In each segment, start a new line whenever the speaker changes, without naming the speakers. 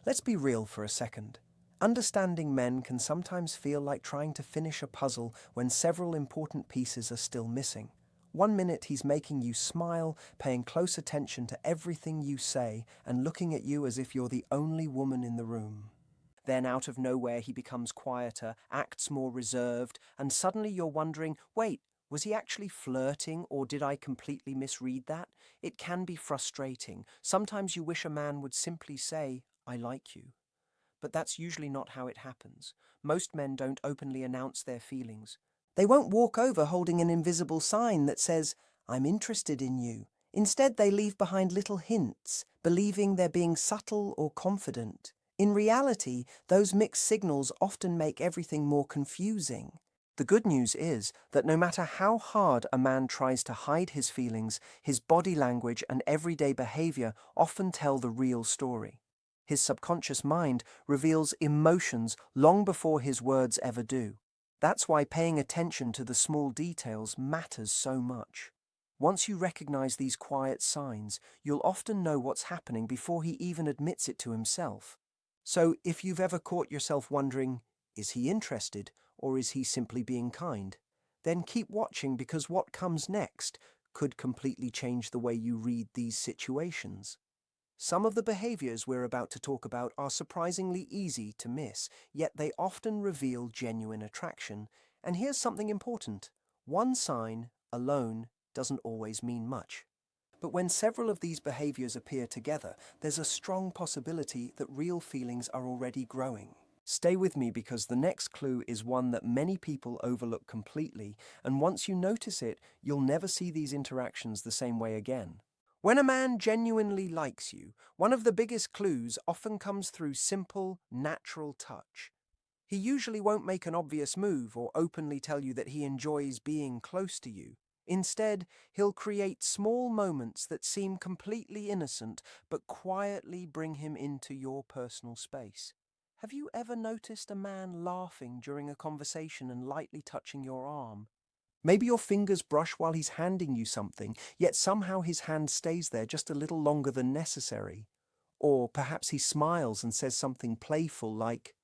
Let's be real for a second. Understanding men can sometimes feel like trying to finish a puzzle when several important pieces are still missing. One minute he's making you smile, paying close attention to everything you say, and looking at you as if you're the only woman in the room. Then out of nowhere he becomes quieter, acts more reserved, and suddenly you're wondering, wait, was he actually flirting or did I completely misread that? It can be frustrating. Sometimes you wish a man would simply say, I like you. But that's usually not how it happens. Most men don't openly announce their feelings. They won't walk over holding an invisible sign that says, I'm interested in you. Instead, they leave behind little hints, believing they're being subtle or confident. In reality, those mixed signals often make everything more confusing. The good news is that no matter how hard a man tries to hide his feelings, his body language and everyday behavior often tell the real story. His subconscious mind reveals emotions long before his words ever do. That's why paying attention to the small details matters so much. Once you recognize these quiet signs, you'll often know what's happening before he even admits it to himself. So if you've ever caught yourself wondering, is he interested or is he simply being kind? Then keep watching because what comes next could completely change the way you read these situations. Some of the behaviors we're about to talk about are surprisingly easy to miss, yet they often reveal genuine attraction. And here's something important. One sign alone doesn't always mean much. But when several of these behaviors appear together, there's a strong possibility that real feelings are already growing. Stay with me because the next clue is one that many people overlook completely, and once you notice it, you'll never see these interactions the same way again. When a man genuinely likes you, one of the biggest clues often comes through simple, natural touch. He usually won't make an obvious move or openly tell you that he enjoys being close to you. Instead, he'll create small moments that seem completely innocent but quietly bring him into your personal space. Have you ever noticed a man laughing during a conversation and lightly touching your arm? Maybe your fingers brush while he's handing you something, yet somehow his hand stays there just a little longer than necessary. Or perhaps he smiles and says something playful like,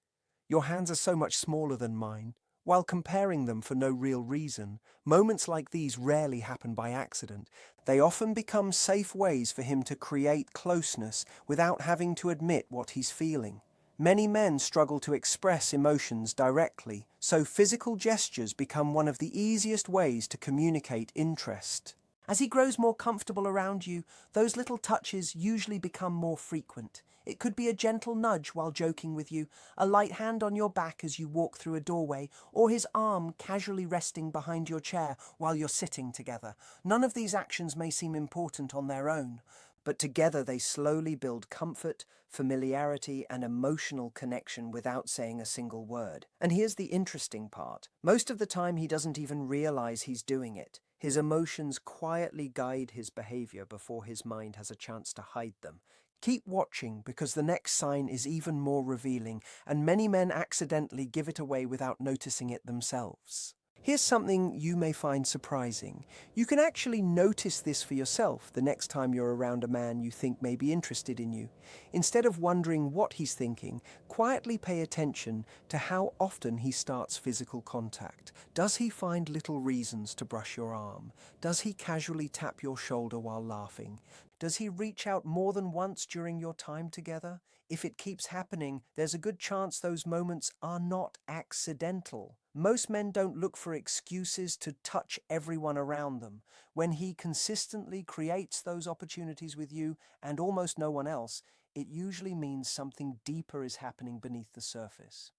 your hands are so much smaller than mine, while comparing them for no real reason. Moments like these rarely happen by accident. They often become safe ways for him to create closeness without having to admit what he's feeling. Many men struggle to express emotions directly, so physical gestures become one of the easiest ways to communicate interest. As he grows more comfortable around you, those little touches usually become more frequent. It could be a gentle nudge while joking with you, a light hand on your back as you walk through a doorway, or his arm casually resting behind your chair while you're sitting together. None of these actions may seem important on their own, but together they slowly build comfort, familiarity, and emotional connection without saying a single word. And here's the interesting part. Most of the time he doesn't even realize he's doing it. His emotions quietly guide his behavior before his mind has a chance to hide them. Keep watching because the next sign is even more revealing, and many men accidentally give it away without noticing it themselves. Here's something you may find surprising. You can actually notice this for yourself the next time you're around a man you think may be interested in you. Instead of wondering what he's thinking, quietly pay attention to how often he starts physical contact. Does he find little reasons to brush your arm? Does he casually tap your shoulder while laughing? Does he reach out more than once during your time together? If it keeps happening, there's a good chance those moments are not accidental. Most men don't look for excuses to touch everyone around them. When he consistently creates those opportunities with you and almost no one else, it usually means something deeper is happening beneath the surface.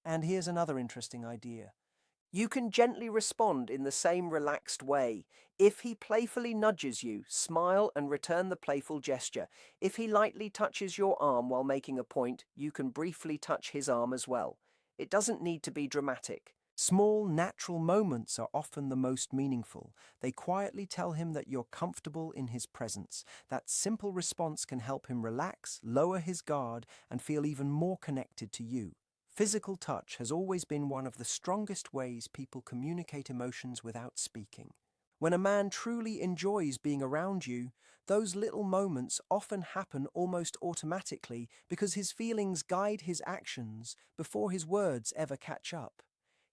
And here's another interesting idea. You can gently respond in the same relaxed way. If he playfully nudges you, smile and return the playful gesture. If he lightly touches your arm while making a point, you can briefly touch his arm as well. It doesn't need to be dramatic. Small, natural moments are often the most meaningful. They quietly tell him that you're comfortable in his presence. That simple response can help him relax, lower his guard, and feel even more connected to you. Physical touch has always been one of the strongest ways people communicate emotions without speaking. When a man truly enjoys being around you, those little moments often happen almost automatically because his feelings guide his actions before his words ever catch up.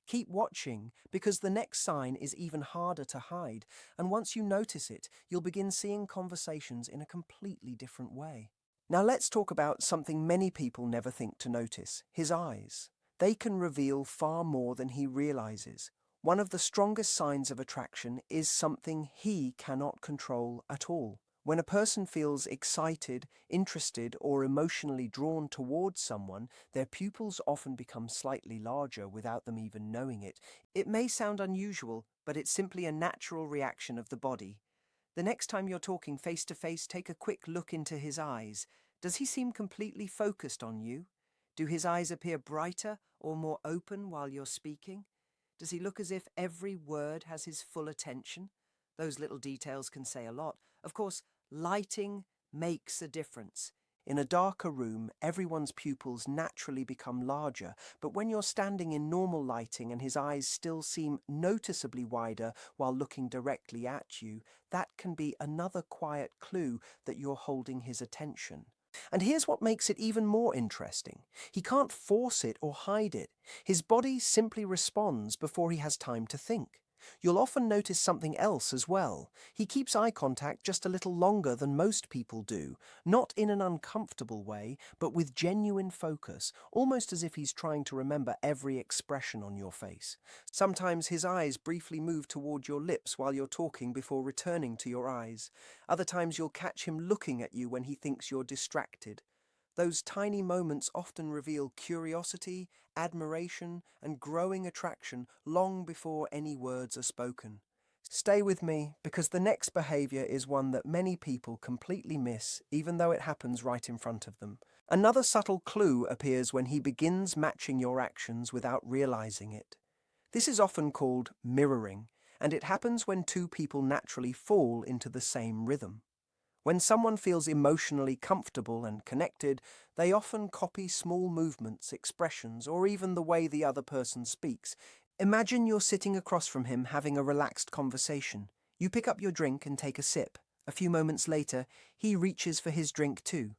Keep watching because the next sign is even harder to hide, and once you notice it, you'll begin seeing conversations in a completely different way. Now let's talk about something many people never think to notice: his eyes. They can reveal far more than he realizes. One of the strongest signs of attraction is something he cannot control at all. When a person feels excited, interested, or emotionally drawn towards someone, their pupils often become slightly larger without them even knowing it. It may sound unusual, but it's simply a natural reaction of the body. The next time you're talking face to face, take a quick look into his eyes. Does he seem completely focused on you? Do his eyes appear brighter or more open while you're speaking? Does he look as if every word has his full attention? Those little details can say a lot. Of course, lighting makes a difference. In a darker room, everyone's pupils naturally become larger, but when you're standing in normal lighting and his eyes still seem noticeably wider while looking directly at you, that can be another quiet clue that you're holding his attention. And here's what makes it even more interesting. He can't force it or hide it. His body simply responds before he has time to think. You'll often notice something else as well. He keeps eye contact just a little longer than most people do, not in an uncomfortable way, but with genuine focus, almost as if he's trying to remember every expression on your face. Sometimes his eyes briefly move toward your lips while you're talking before returning to your eyes. Other times you'll catch him looking at you when he thinks you're distracted. Those tiny moments often reveal curiosity, admiration, and growing attraction long before any words are spoken. Stay with me, because the next behavior is one that many people completely miss, even though it happens right in front of them. Another subtle clue appears when he begins matching your actions without realizing it. This is often called mirroring, and it happens when two people naturally fall into the same rhythm. When someone feels emotionally comfortable and connected, they often copy small movements, expressions, or even the way the other person speaks. Imagine you're sitting across from him having a relaxed conversation. You pick up your drink and take a sip. A few moments later, he reaches for his drink too.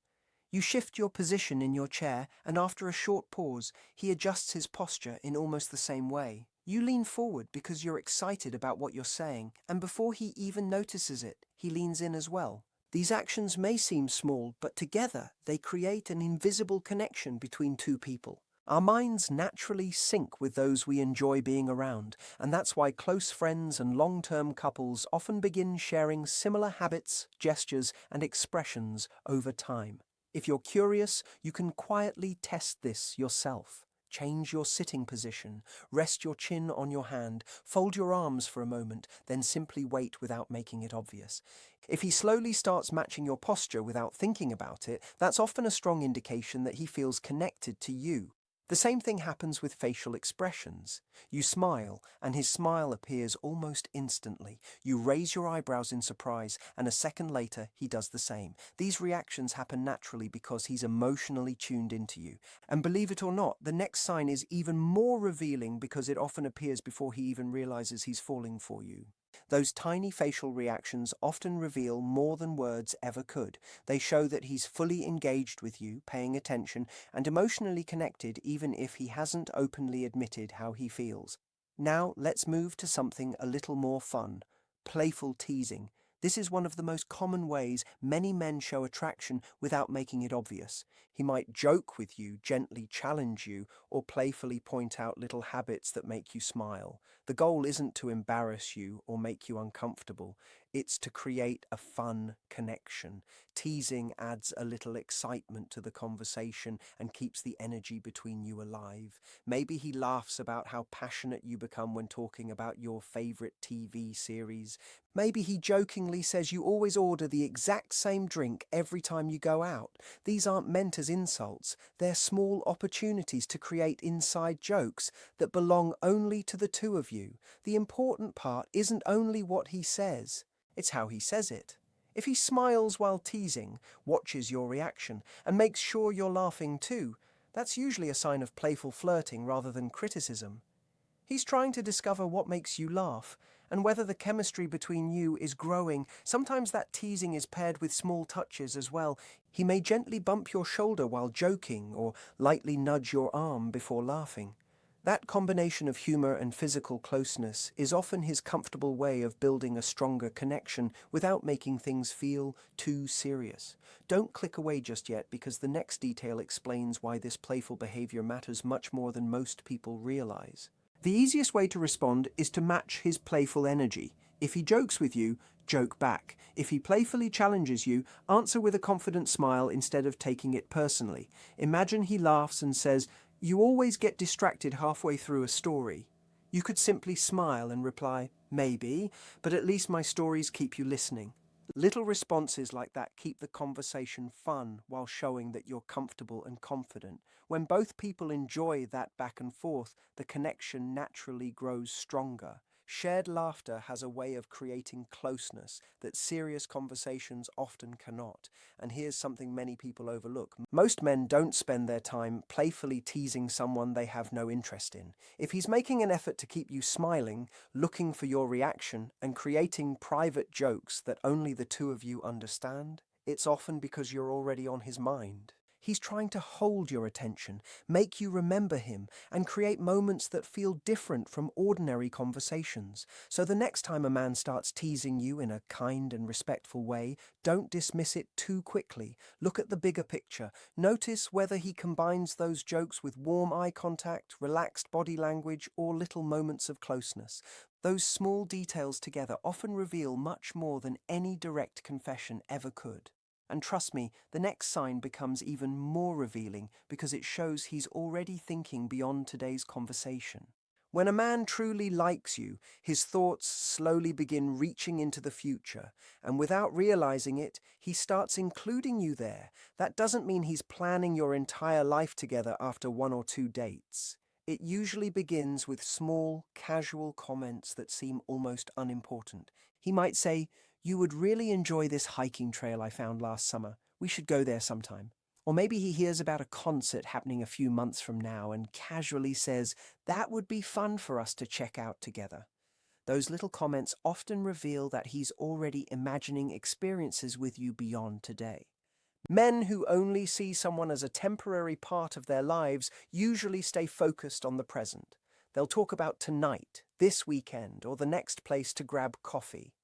You shift your position in your chair, and after a short pause, he adjusts his posture in almost the same way. You lean forward because you're excited about what you're saying, and before he even notices it, he leans in as well. These actions may seem small, but together they create an invisible connection between two people. Our minds naturally sync with those we enjoy being around, and that's why close friends and long-term couples often begin sharing similar habits, gestures, and expressions over time. If you're curious, you can quietly test this yourself. Change your sitting position, rest your chin on your hand, fold your arms for a moment, then simply wait without making it obvious. If he slowly starts matching your posture without thinking about it, that's often a strong indication that he feels connected to you. The same thing happens with facial expressions. You smile, and his smile appears almost instantly. You raise your eyebrows in surprise, and a second later, he does the same. These reactions happen naturally because he's emotionally tuned into you. And believe it or not, the next sign is even more revealing because it often appears before he even realizes he's falling for you. Those tiny facial reactions often reveal more than words ever could. They show that he's fully engaged with you, paying attention, and emotionally connected even if he hasn't openly admitted how he feels. Now let's move to something a little more fun: playful teasing. This is one of the most common ways many men show attraction without making it obvious. He might joke with you, gently challenge you, or playfully point out little habits that make you smile. The goal isn't to embarrass you or make you uncomfortable. It's to create a fun connection. Teasing adds a little excitement to the conversation and keeps the energy between you alive. Maybe he laughs about how passionate you become when talking about your favorite TV series. Maybe he jokingly says you always order the exact same drink every time you go out. These aren't meant as insults. They're small opportunities to create inside jokes that belong only to the two of you. The important part isn't only what he says, it's how he says it. If he smiles while teasing, watches your reaction, and makes sure you're laughing too, that's usually a sign of playful flirting rather than criticism. He's trying to discover what makes you laugh and whether the chemistry between you is growing. Sometimes that teasing is paired with small touches as well. He may gently bump your shoulder while joking or lightly nudge your arm before laughing. That combination of humor and physical closeness is often his comfortable way of building a stronger connection without making things feel too serious. Don't click away just yet, because the next detail explains why this playful behavior matters much more than most people realize. The easiest way to respond is to match his playful energy. If he jokes with you, joke back. If he playfully challenges you, answer with a confident smile instead of taking it personally. Imagine he laughs and says, "You always get distracted halfway through a story." You could simply smile and reply, "Maybe, but at least my stories keep you listening." Little responses like that keep the conversation fun while showing that you're comfortable and confident. When both people enjoy that back and forth, the connection naturally grows stronger. Shared laughter has a way of creating closeness that serious conversations often cannot. And here's something many people overlook. Most men don't spend their time playfully teasing someone they have no interest in. If he's making an effort to keep you smiling, looking for your reaction, and creating private jokes that only the two of you understand, it's often because you're already on his mind. He's trying to hold your attention, make you remember him, and create moments that feel different from ordinary conversations. So the next time a man starts teasing you in a kind and respectful way, don't dismiss it too quickly. Look at the bigger picture. Notice whether he combines those jokes with warm eye contact, relaxed body language, or little moments of closeness. Those small details together often reveal much more than any direct confession ever could. And trust me, the next sign becomes even more revealing because it shows he's already thinking beyond today's conversation. When a man truly likes you, his thoughts slowly begin reaching into the future, and without realizing it, he starts including you there. That doesn't mean he's planning your entire life together after 1 or 2 dates. It usually begins with small, casual comments that seem almost unimportant. He might say, "You would really enjoy this hiking trail I found last summer. We should go there sometime." Or maybe he hears about a concert happening a few months from now and casually says, "That would be fun for us to check out together." Those little comments often reveal that he's already imagining experiences with you beyond today. Men who only see someone as a temporary part of their lives usually stay focused on the present. They'll talk about tonight, this weekend, or the next place to grab coffee.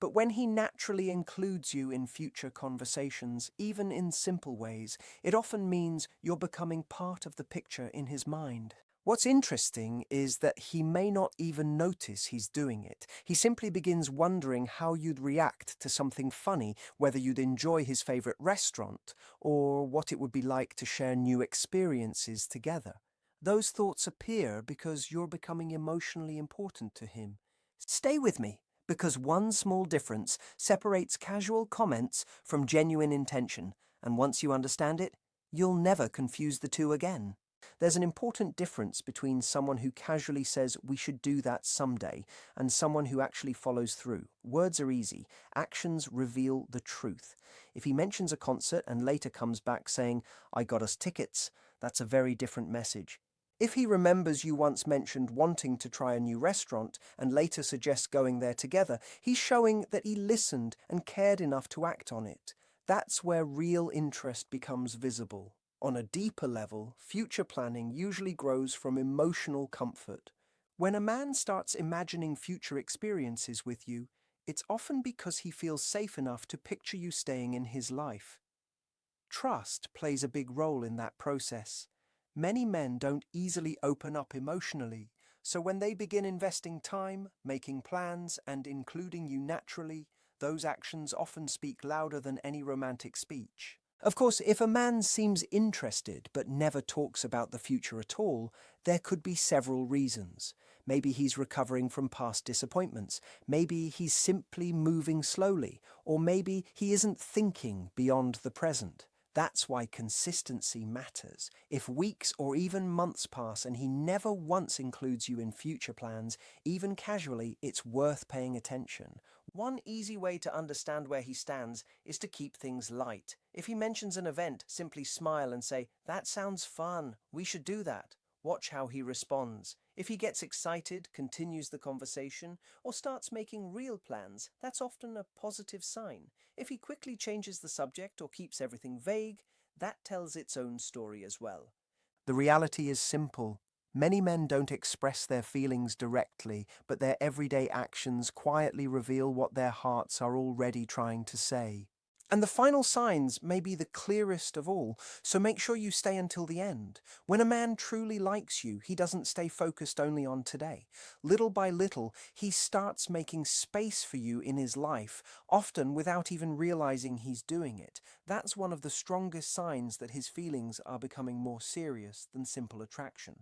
But when he naturally includes you in future conversations, even in simple ways, it often means you're becoming part of the picture in his mind. What's interesting is that he may not even notice he's doing it. He simply begins wondering how you'd react to something funny, whether you'd enjoy his favorite restaurant, or what it would be like to share new experiences together. Those thoughts appear because you're becoming emotionally important to him. Stay with me, because one small difference separates casual comments from genuine intention, and once you understand it, you'll never confuse the two again. There's an important difference between someone who casually says, "We should do that someday," and someone who actually follows through. Words are easy. Actions reveal the truth. If he mentions a concert and later comes back saying, "I got us tickets," that's a very different message. If he remembers you once mentioned wanting to try a new restaurant and later suggests going there together, he's showing that he listened and cared enough to act on it. That's where real interest becomes visible. On a deeper level, future planning usually grows from emotional comfort. When a man starts imagining future experiences with you, it's often because he feels safe enough to picture you staying in his life. Trust plays a big role in that process. Many men don't easily open up emotionally, so when they begin investing time, making plans, and including you naturally, those actions often speak louder than any romantic speech. Of course, if a man seems interested but never talks about the future at all, there could be several reasons. Maybe he's recovering from past disappointments, maybe he's simply moving slowly, or maybe he isn't thinking beyond the present. That's why consistency matters. If weeks or even months pass and he never once includes you in future plans, even casually, it's worth paying attention. One easy way to understand where he stands is to keep things light. If he mentions an event, simply smile and say, "That sounds fun, we should do that." Watch how he responds. If he gets excited, continues the conversation, or starts making real plans, that's often a positive sign. If he quickly changes the subject or keeps everything vague, that tells its own story as well. The reality is simple. Many men don't express their feelings directly, but their everyday actions quietly reveal what their hearts are already trying to say. And the final signs may be the clearest of all, so make sure you stay until the end. When a man truly likes you, he doesn't stay focused only on today. Little by little, he starts making space for you in his life, often without even realizing he's doing it. That's one of the strongest signs that his feelings are becoming more serious than simple attraction.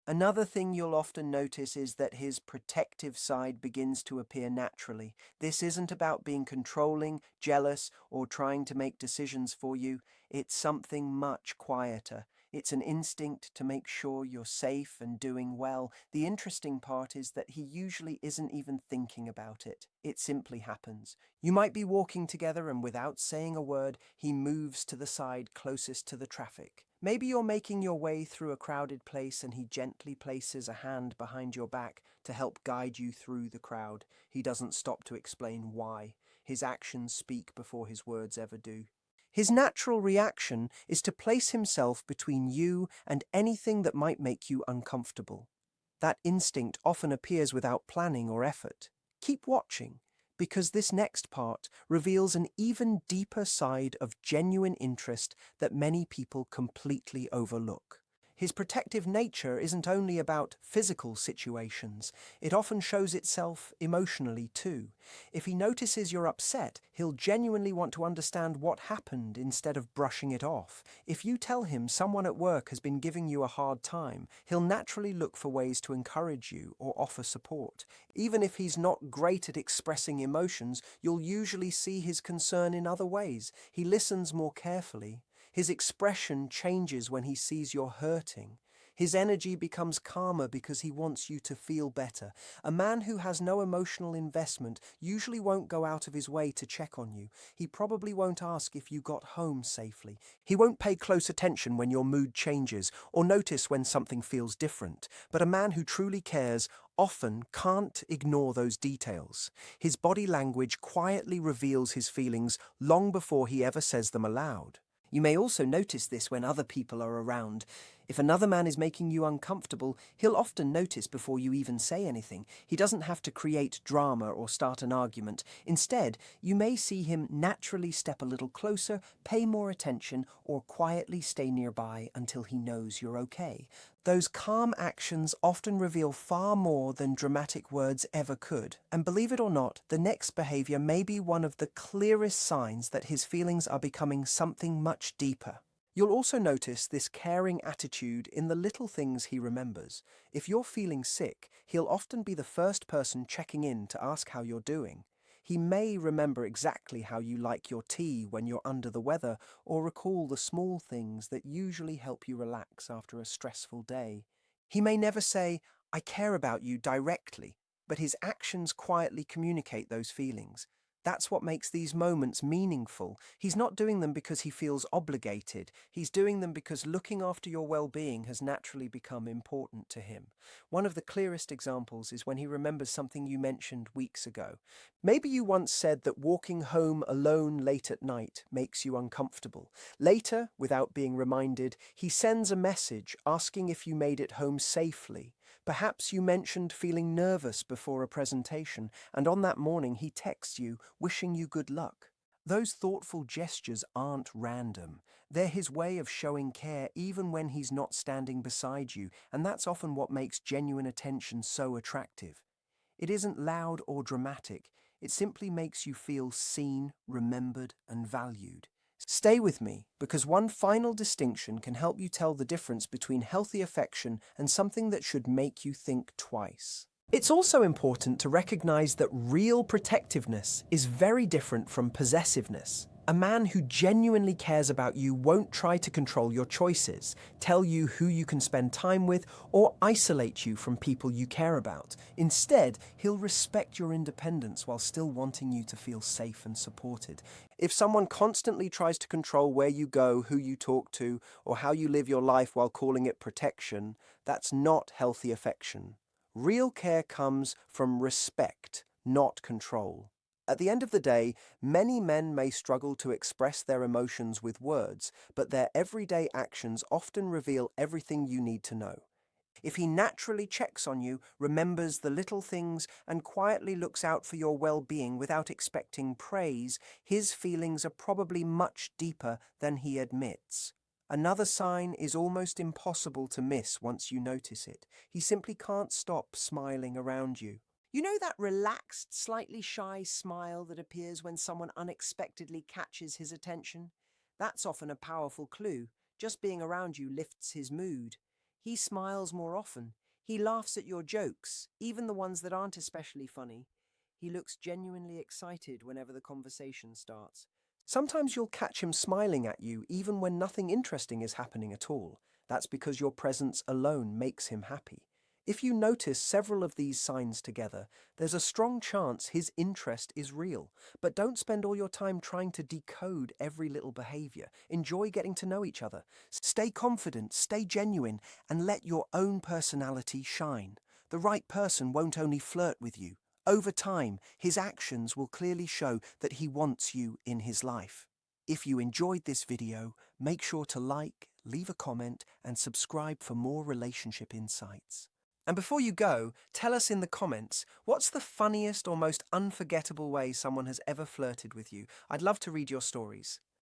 Another thing you'll often notice is that his protective side begins to appear naturally. This isn't about being controlling, jealous, or trying to make decisions for you. It's something much quieter. It's an instinct to make sure you're safe and doing well. The interesting part is that he usually isn't even thinking about it. It simply happens. You might be walking together and without saying a word, he moves to the side closest to the traffic. Maybe you're making your way through a crowded place and he gently places a hand behind your back to help guide you through the crowd. He doesn't stop to explain why. His actions speak before his words ever do. His natural reaction is to place himself between you and anything that might make you uncomfortable. That instinct often appears without planning or effort. Keep watching, because this next part reveals an even deeper side of genuine interest that many people completely overlook. His protective nature isn't only about physical situations, it often shows itself emotionally too. If he notices you're upset, he'll genuinely want to understand what happened instead of brushing it off. If you tell him someone at work has been giving you a hard time, he'll naturally look for ways to encourage you or offer support. Even if he's not great at expressing emotions, you'll usually see his concern in other ways. He listens more carefully. His expression changes when he sees you're hurting. His energy becomes calmer because he wants you to feel better. A man who has no emotional investment usually won't go out of his way to check on you. He probably won't ask if you got home safely. He won't pay close attention when your mood changes or notice when something feels different. But a man who truly cares often can't ignore those details. His body language quietly reveals his feelings long before he ever says them aloud. You may also notice this when other people are around. If another man is making you uncomfortable, he'll often notice before you even say anything. He doesn't have to create drama or start an argument. Instead, you may see him naturally step a little closer, pay more attention, or quietly stay nearby until he knows you're okay. Those calm actions often reveal far more than dramatic words ever could. And believe it or not, the next behavior may be one of the clearest signs that his feelings are becoming something much deeper. You'll also notice this caring attitude in the little things he remembers. If you're feeling sick, he'll often be the first person checking in to ask how you're doing. He may remember exactly how you like your tea when you're under the weather, or recall the small things that usually help you relax after a stressful day. He may never say, "I care about you" directly, but his actions quietly communicate those feelings. That's what makes these moments meaningful. He's not doing them because he feels obligated. He's doing them because looking after your well-being has naturally become important to him. One of the clearest examples is when he remembers something you mentioned weeks ago. Maybe you once said that walking home alone late at night makes you uncomfortable. Later, without being reminded, he sends a message asking if you made it home safely. Perhaps you mentioned feeling nervous before a presentation, and on that morning he texts you, wishing you good luck. Those thoughtful gestures aren't random. They're his way of showing care even when he's not standing beside you, and that's often what makes genuine attention so attractive. It isn't loud or dramatic. It simply makes you feel seen, remembered, and valued. Stay with me, because one final distinction can help you tell the difference between healthy affection and something that should make you think twice. It's also important to recognize that real protectiveness is very different from possessiveness. A man who genuinely cares about you won't try to control your choices, tell you who you can spend time with, or isolate you from people you care about. Instead, he'll respect your independence while still wanting you to feel safe and supported. If someone constantly tries to control where you go, who you talk to, or how you live your life while calling it protection, that's not healthy affection. Real care comes from respect, not control. At the end of the day, many men may struggle to express their emotions with words, but their everyday actions often reveal everything you need to know. If he naturally checks on you, remembers the little things, and quietly looks out for your well-being without expecting praise, his feelings are probably much deeper than he admits. Another sign is almost impossible to miss once you notice it. He simply can't stop smiling around you. You know that relaxed, slightly shy smile that appears when someone unexpectedly catches his attention? That's often a powerful clue. Just being around you lifts his mood. He smiles more often. He laughs at your jokes, even the ones that aren't especially funny. He looks genuinely excited whenever the conversation starts. Sometimes you'll catch him smiling at you even when nothing interesting is happening at all. That's because your presence alone makes him happy. If you notice several of these signs together, there's a strong chance his interest is real. But don't spend all your time trying to decode every little behavior. Enjoy getting to know each other. Stay confident, stay genuine, and let your own personality shine. The right person won't only flirt with you. Over time, his actions will clearly show that he wants you in his life. If you enjoyed this video, make sure to like, leave a comment, and subscribe for more relationship insights. And before you go, tell us in the comments, what's the funniest or most unforgettable way someone has ever flirted with you? I'd love to read your stories.